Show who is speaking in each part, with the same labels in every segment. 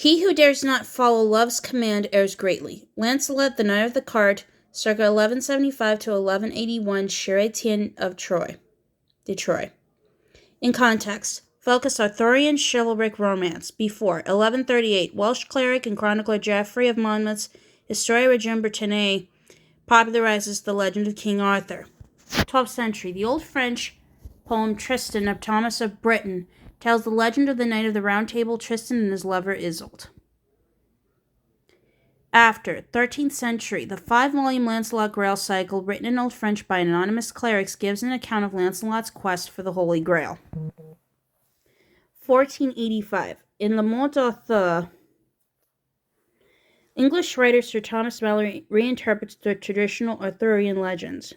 Speaker 1: He who dares not follow love's command errs greatly. Lancelot, the Knight of the Cart, circa 1175 to 1181, Charlatan of Troy. De Troy. In context, focus Arthurian chivalric romance. Before 1138, Welsh cleric and chronicler Geoffrey of Monmouth's Histoire Regum Britanniae popularizes the legend of King Arthur. 12th century, the old French poem Tristan of Thomas of Britain tells the legend of the Knight of the Round Table, Tristan, and his lover Isolde. After 13th century, the 5-volume Lancelot Grail cycle, written in Old French by anonymous clerics, gives an account of Lancelot's quest for the Holy Grail. 1485, in Le Mot d'Arthur, English writer Sir Thomas Malory reinterprets the traditional Arthurian legends.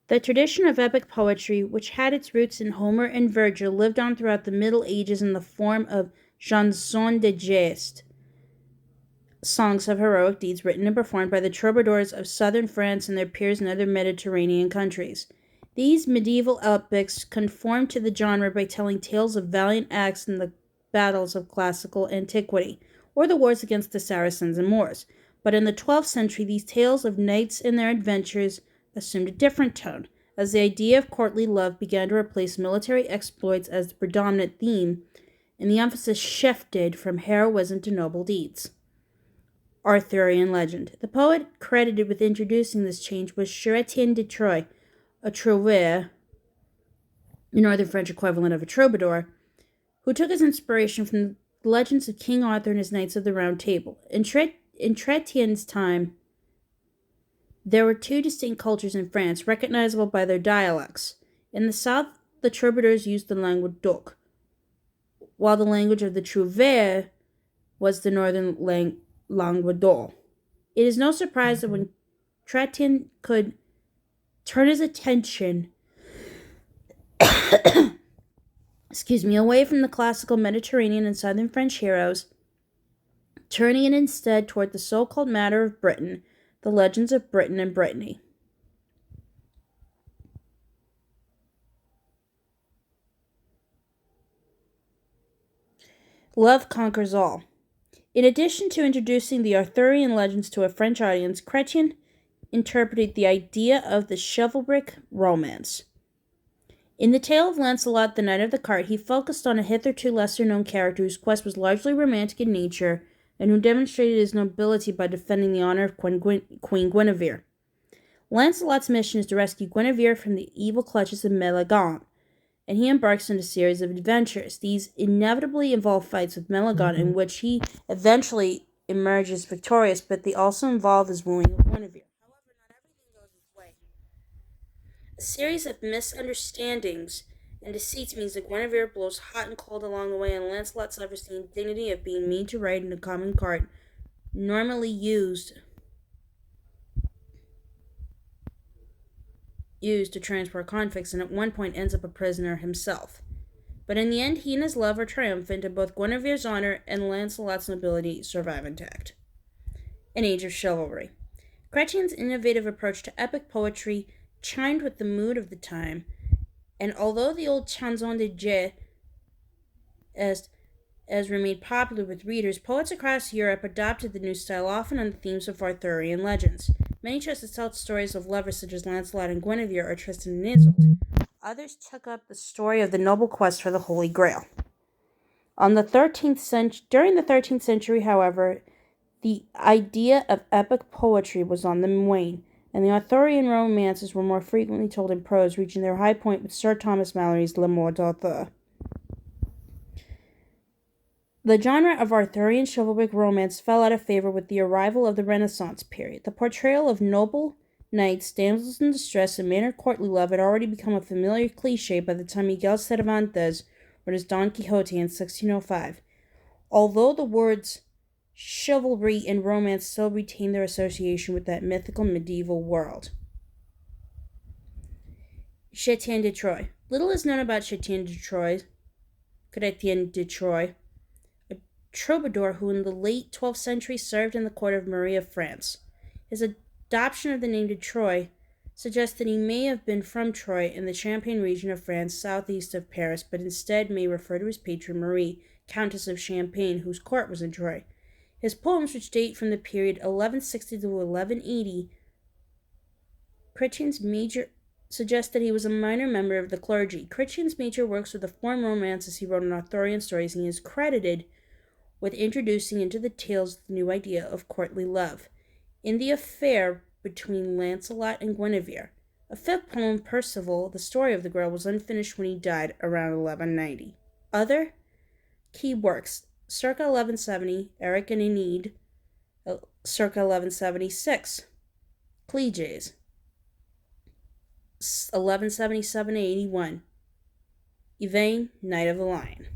Speaker 1: The tradition of epic poetry, which had its roots in Homer and Virgil, lived on throughout the Middle Ages in the form of chansons de geste, songs of heroic deeds written and performed by the troubadours of southern France and their peers in other Mediterranean countries. These medieval epics conformed to the genre by telling tales of valiant acts in the battles of classical antiquity, or the wars against the Saracens and Moors. But in the 12th century, these tales of knights and their adventures assumed a different tone, as the idea of courtly love began to replace military exploits as the predominant theme, and the emphasis shifted from heroism to noble deeds. Arthurian legend. The poet credited with introducing this change was Charlatan de Troy, a trouvère, the northern French equivalent of a troubadour, who took his inspiration from the legends of King Arthur and his Knights of the Round Table. In Chrétien's time, there were two distinct cultures in France, recognizable by their dialects. In the south, the troubadours used the langue d'oc, while the language of the trouvère was the northern langue d'oc. It is no surprise that when Chrétien could turn his attention away from the classical Mediterranean and southern French heroes, turning it instead toward the so-called matter of Britain, the legends of Britain and Brittany. Love conquers all. In addition to introducing the Arthurian legends to a French audience, Chrétien interpreted the idea of the chivalric romance. In the tale of Lancelot, the Knight of the Cart, he focused on a hitherto lesser-known character whose quest was largely romantic in nature, and who demonstrated his nobility by defending the honor of Queen Guinevere. Lancelot's mission is to rescue Guinevere from the evil clutches of Meleagant, and he embarks on a series of adventures. These inevitably involve fights with Meleagant, in which he eventually emerges victorious, but they also involve his wooing of Guinevere. However, not everything goes his way. A series of misunderstandings and deceit means that Guinevere blows hot and cold along the way, and Lancelot suffers the indignity of being made to ride in a common cart, normally used to transport convicts, and at one point ends up a prisoner himself. But in the end, he and his love are triumphant, and both Guinevere's honor and Lancelot's nobility survive intact. An age of chivalry. Chrétien's innovative approach to epic poetry chimed with the mood of the time, and although the old chansons de geste as remained popular with readers, poets across Europe adopted the new style, often on the themes of Arthurian legends. Many chose to tell stories of lovers such as Lancelot and Guinevere or Tristan and Isolde. Others took up the story of the noble quest for the Holy Grail. During the 13th century, however, the idea of epic poetry was on the wane, and the Arthurian romances were more frequently told in prose, reaching their high point with Sir Thomas Malory's Le Mort d'Arthur. The genre of Arthurian chivalric romance fell out of favor with the arrival of the Renaissance period. The portrayal of noble knights, damsels in distress, and mannered courtly love had already become a familiar cliché by the time Miguel Cervantes wrote his Don Quixote in 1605. Although the words chivalry and romance still retain their association with that mythical medieval world. Chrétien de Troyes. Little is known about Chrétien de Troyes, a troubadour who in the late 12th century served in the court of Marie of France. His adoption of the name de Troyes suggests that he may have been from Troyes in the Champagne region of France, southeast of Paris, but instead may refer to his patron Marie, Countess of Champagne, whose court was in Troy. His poems, which date from the period 1160 to 1180, Chrétien's major suggest that he was a minor member of the clergy. Chrétien's major works were the foreign romances he wrote in Arthurian stories, and he is credited with introducing into the tales the new idea of courtly love. In the affair between Lancelot and Guinevere, a fifth poem, Percival, the story of the girl, was unfinished when he died around 1190. Other key works, circa 1170, Eric and Enid, circa 1176, Cleges, 1177 to 81, Yvain, Knight of the Lion.